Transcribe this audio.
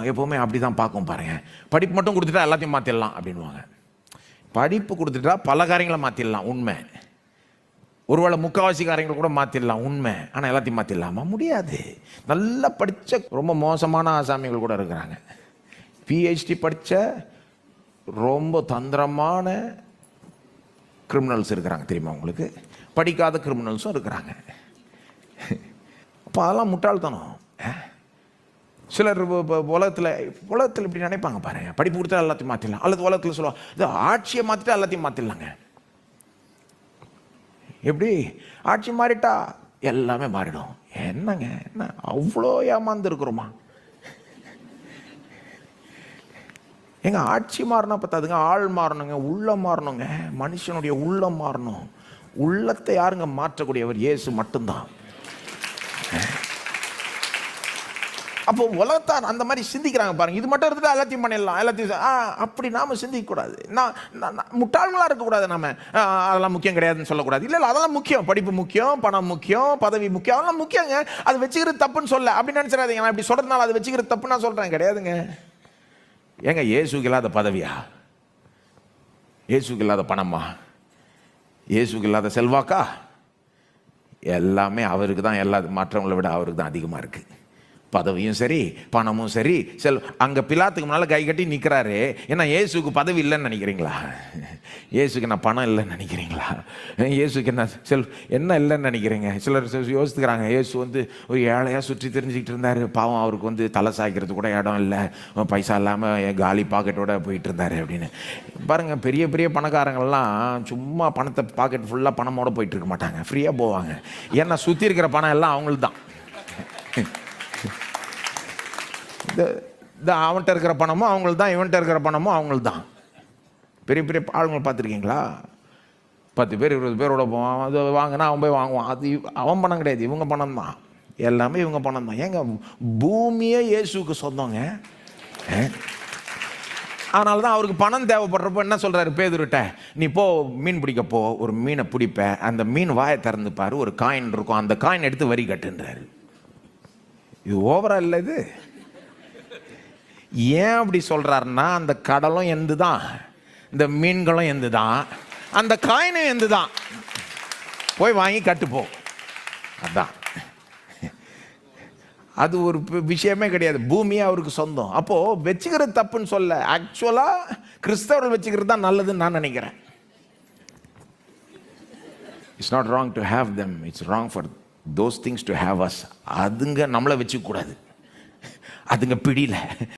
எப்போவுமே அப்படி தான் பார்க்கும் பாருங்க. படிப்பு மட்டும் கொடுத்துட்டா எல்லாத்தையும் மாற்றிடலாம் அப்படின்வாங்க. படிப்பு கொடுத்துட்டா பல காரியங்களை மாற்றிடலாம், உண்மை. ஒருவேளை முக்கால்வாசி காரியங்களை கூட மாற்றிடலாம், உண்மை. ஆனால் எல்லாத்தையும் மாற்றிடலாமா? முடியாது. நல்லா படித்த ரொம்ப மோசமான ஆசாமிகள் கூட இருக்கிறாங்க. பிஹெச்டி படித்த ரொம்ப தந்திரமான கிரிமினல்ஸ் இருக்கிறாங்க, தெரியுமா உங்களுக்கு? படிக்காத கிரிமினல்ஸும் இருக்கிறாங்க. அப்போ அதெல்லாம் முட்டாள்தனம். சிலர் உலகத்தில் இப்படி நினைப்பாங்க பாருங்க, படிப்பு கொடுத்தா எல்லாத்தையும் மாற்றிடலாம். அல்லது உலகத்தில் சொல்லுவாங்க, இது ஆட்சியை மாற்றிட்டா எல்லாத்தையும் மாற்றிடலாங்க. எப்படி? ஆட்சி மாறிட்டா எல்லாமே மாறிடும். என்னங்க, என்ன அவ்வளோ ஏமாந்து இருக்கிறோமா? எங்க ஆட்சி மாறினா பத்தாதுங்க, ஆள் மாறணுங்க, உள்ளம் மாறணுங்க. மனுஷனுடைய உள்ளம் மாறணும். உள்ளத்தை யாருங்க மாற்றக்கூடியவர்? இயேசு மட்டும்தான். அப்போ உலகத்தார் அந்த மாதிரி சிந்திக்கிறாங்க பாருங்க. இது மட்டும் இருந்துட்டு எல்லாத்தையும் பண்ணிடலாம், எல்லாத்தையும். அப்படி நாம சிந்திக்க கூடாது. முட்டாள்களா இருக்கக்கூடாது. நாம அதெல்லாம் முக்கியம் கிடையாதுன்னு சொல்லக்கூடாது. இல்லை அதெல்லாம் முக்கியம். படிப்பு முக்கியம், பணம் முக்கியம், பதவி முக்கியம், அதெல்லாம் முக்கியங்க. அது வச்சுக்கிறது தப்புன்னு சொல்ல அப்படி நினைச்சிடாதீங்க. நான் இப்படி சொல்றதுனால அது வச்சுக்கிறது தப்பு நான் சொல்றேன் கிடையாதுங்க. ஏங்க, இயேசுக்கு இல்லாத பதவியா? இயேசுக்கு இல்லாத பணமா? இயேசுக்கு இல்லாத செல்வாக்கா? எல்லாமே அவருக்கு தான். எல்லா மற்றவங்களை விட அவருக்கு தான் அதிகமாக இருக்கு. பதவியும் சரி, பணமும் சரி. அங்கே பிலாத்துக்கு முன்னால் கை கட்டி நிற்கிறாரு. ஏன்னா இயேசுக்கு பதவி இல்லைன்னு நினைக்கிறீங்களா? இயேசுக்கு என்ன பணம் இல்லைன்னு நினைக்கிறீங்களா? இயேசுக்கு என்ன இல்லைன்னு நினைக்கிறீங்க? சிலர் யோசித்துக்கிறாங்க, இயேசு ஒரு ஏழையாக சுற்றி தெரிஞ்சுக்கிட்டு இருந்தார். பாவம், அவருக்கு தலை சாய்க்கிறது கூட இடம் இல்லை, பைசா இல்லாமல் காலி பாக்கெட்டோட போயிட்டு இருந்தார் அப்படின்னு. பாருங்கள், பெரிய பெரிய பணக்காரங்கள்லாம் சும்மா பணத்தை பாக்கெட் ஃபுல்லாக பணமோட போயிட்டு இருக்க மாட்டாங்க, ஃப்ரீயாக போவாங்க. ஏன்னா சுற்றி இருக்கிற பணம் எல்லாம் அவங்களுக்கு தான். அவன்கிட்ட இருக்கிற பணமும் அவங்களுக்கு தான், இவன்கிட்ட இருக்கிற பணமும் அவங்களுக்கு தான். பெரிய பெரிய ஆளுங்களை பார்த்துருக்கீங்களா? 10 பேர் 20 பேரோட போவான். அது வாங்கினா அவன் போய் வாங்குவான். அது அவன் பணம் கிடையாது, இவங்க பணம் தான். எல்லாமே இவங்க பணம் தான். ஏங்க, பூமியே இயேசுக்கு சொந்தங்க. அதனால தான் அவருக்கு பணம் தேவைப்படுறப்போ என்ன சொல்கிறாரு பேதுருட்ட, நீ போ மீன் பிடிக்க போ, ஒரு மீனை பிடிப்ப, அந்த மீன் வாயை திறந்துப்பாரு, ஒரு காயின் இருக்கும், அந்த காயின் எடுத்து வரி கட்டுன்றாரு. இது ஓவரா இல்லை இது? ஏன் அப்படி சொல்றாருன்னா, அந்த கடலும் எந்து தான், இந்த மீன்களும் எந்து தான், அந்த காயினும் எந்து தான். போய் வாங்கி கட்டுப்போ. அதான், அது ஒரு விஷயமே கிடையாது. பூமியே அவருக்கு சொந்தம். அப்போ வச்சுக்கிறது தப்புன்னு சொல்ல, ஆக்சுவலா கிறிஸ்தவர்கள் வச்சுக்கிறது தான் நல்லதுன்னு நான் நினைக்கிறேன். It's not wrong to have them, it's wrong for those things to have us. அதுங்க நம்மளை வச்சுக்க கூடாது, அதுங்க பிடியில.